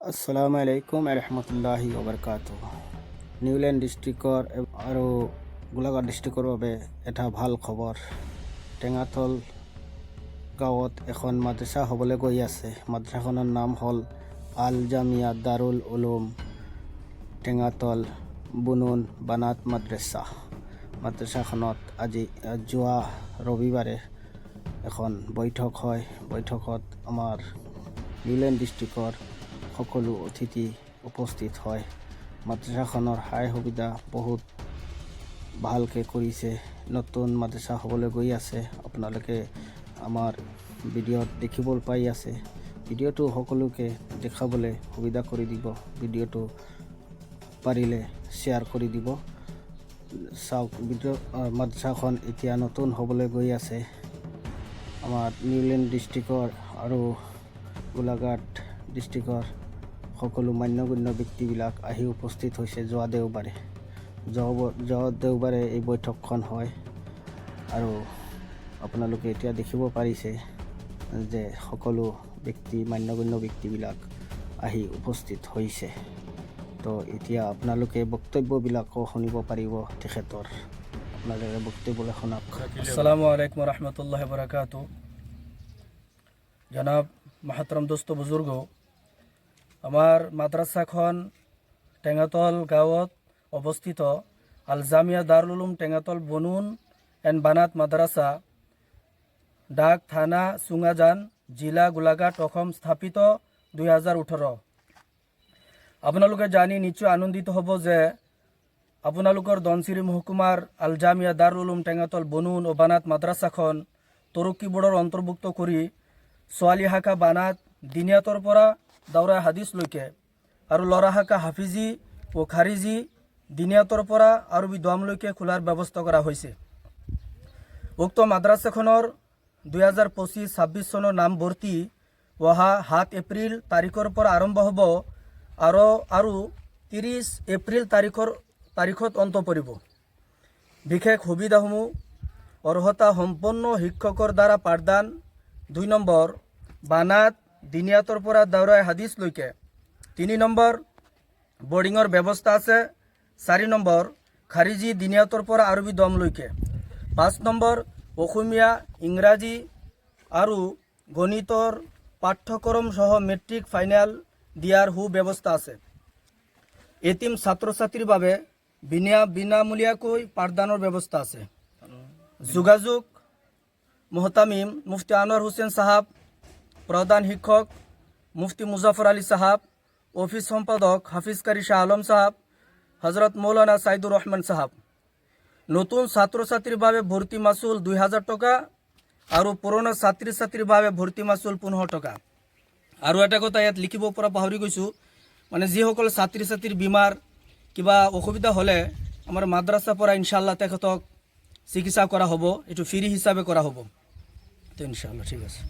আসসালামু আলাইকুম ৰহমতুল্লাহি ওবৰকাতুহ। নিউল্যান্ড ডিষ্ট্ৰিক্টৰ আৰু গোলাঘাট ডিষ্ট্ৰিক্টৰ বাবে এটা ভাল খবৰ। টেঙাতল গাঁৱত এখন মাদ্ৰাছা হ'বলৈ গৈ আছে। মাদ্ৰাছাখনৰ নাম হ'ল আল জামিয়া দাৰুল উলুম টেঙাতল বুনুন বানাত মাদ্ৰাছা। মাদ্ৰাছাখনত আজি যোৱা ৰবিবাৰে এখন বৈঠক হয়। বৈঠকত আমাৰ নিউল্যান্ড ডিষ্ট্ৰিক্টৰ সকলো অতিথি উপস্থিত হয়। মাদ্ৰাছাখনৰ সা সুবিধা বহুত ভালকৈ কৰিছে। নতুন মাদ্ৰাছা হ'বলৈ গৈ আছে। আপোনালোকে আমাৰ ভিডিঅ'ত দেখিবলৈ পাই আছে। ভিডিঅ'টো সকলোকে দেখাবলৈ সুবিধা কৰি দিব। ভিডিঅ'টো পাৰিলে শ্বেয়াৰ কৰি দিব। চাওক, মাদ্ৰাছাখন এতিয়া নতুন হ'বলৈ গৈ আছে। আমাৰ নিউল্যান্ড ডিষ্ট্ৰিক্টৰ আৰু গোলাঘাট ডিষ্ট্ৰিক্টৰ সকলো মান্যগণ্য ব্যক্তিবিলাক আহি উপস্থিত হৈছে যোৱা দেওবাৰে এই বৈঠকখন হয়। আৰু আপোনালোকে এতিয়া দেখিব পাৰিছে যে সকলো মান্যগণ্য ব্যক্তিবিলাক আহি উপস্থিত হৈছে। তো এতিয়া আপোনালোকে বক্তব্যবিলাকো শুনিব পাৰিব তেখেতৰ। আপোনালোকে বক্তব্যবিলাক শুনক। আসসালামু আলাইকুম ৰহমতুল্লাহ বৰকাত। জনাব মাহতৰম দোস্ত বুজুৰ্গ, আমাৰ মাদ্ৰাসাখন টেঙাতল গাঁৱত অৱস্থিত আল জামিয়া দারুল উলুম টেঙাতল বনুন এন্ড বানাত মাদ্রাসা, ডাক থানা চুঙাজান, জিলা গোলাঘাট, অসম, স্থাপিত 2018। আপোনালোকে জানি নিশ্চয় আনন্দিত হ'ব যে আপোনালোকৰ ধনশিৰি মহকুমাৰ আল জামিয়া দাৰুল উলুম টেঙাতল বনুন ও বানাত মাদ্ৰাসাখন তৰক্কি বোৰ্ডৰ অন্তৰ্ভুক্ত কৰি ছোৱালী শাখা বানাত দিনিয়াতৰ পৰা দাউৰা হাদিছলৈকে আৰু ল'ৰা শাখা হাফিজি ও খাৰিজি দিনিয়াতৰ পৰা আৰবী দমলৈকে খোলাৰ ব্যৱস্থা কৰা হৈছে। উক্ত মাদ্ৰাছাখনৰ 2025-26 চনৰ নামভৰ্তি অহা 7 এপ্ৰিল তাৰিখৰ পৰা আৰম্ভ হ'ব আৰু 30 এপ্ৰিল তাৰিখত অন্ত পৰিব। বিশেষ সুবিধাসমূহ: অৰ্হতা সম্পন্ন শিক্ষকৰ দ্বাৰা পাঠদান। 2 নম্বৰ, বানাত দিনিয়াতৰ পৰা দাউৰা হাদিছলৈকে। 3 নম্বৰ, বৰ্ডিঙৰ ব্যৱস্থা আছে। 4 নম্বৰ, খাৰিজি দিনিয়াতৰ পৰা আৰবী দমলৈকে। 5 নম্বৰ, অসমীয়া, ইংৰাজী আৰু গণিতৰ পাঠ্যক্ৰম সহ মেট্ৰিক ফাইনেল দিয়াৰ সুব্যৱস্থা আছে। এতিম ছাত্ৰ ছাত্ৰীৰ বাবে বিনামূলীয়াকৈ পাঠদানৰ ব্যৱস্থা আছে। যোগাযোগ: মোহতামিম মুফতি আনোয়ার হোসেন সাহাব, প্রধান শিক্ষক মুফতি মুজাফর আলী সাহাব, অফিস সম্পাদক হাফিজ কারি শাহ আলম সাহাব, হজরত মৌলানা সাইদুর রহমান সাহাব। নতুন ছাত্র ছাত্রীর ভাবে ভর্তি মাসুল 2000 টাকা আৰু পুৰণা ছাত্ৰী ছাত্ৰীৰ বাবে ভৰ্তি মাসুল 15 টাকা। আৰু এটা কথা ইয়াত লিখিব পৰা পাহৰি গৈছোঁ, মানে যিসকল ছাত্ৰী ছাত্ৰীৰ বীমাৰ কিবা অসুবিধা হ'লে আমাৰ মাদ্ৰাছাৰ পৰা ইনশাআল্লাহ তেখেতক চিকিৎসা কৰা হ'ব। এইটো ফ্ৰী হিচাপে কৰা হ'ব। তো ইনশাআল্লাহ ঠিক আছে।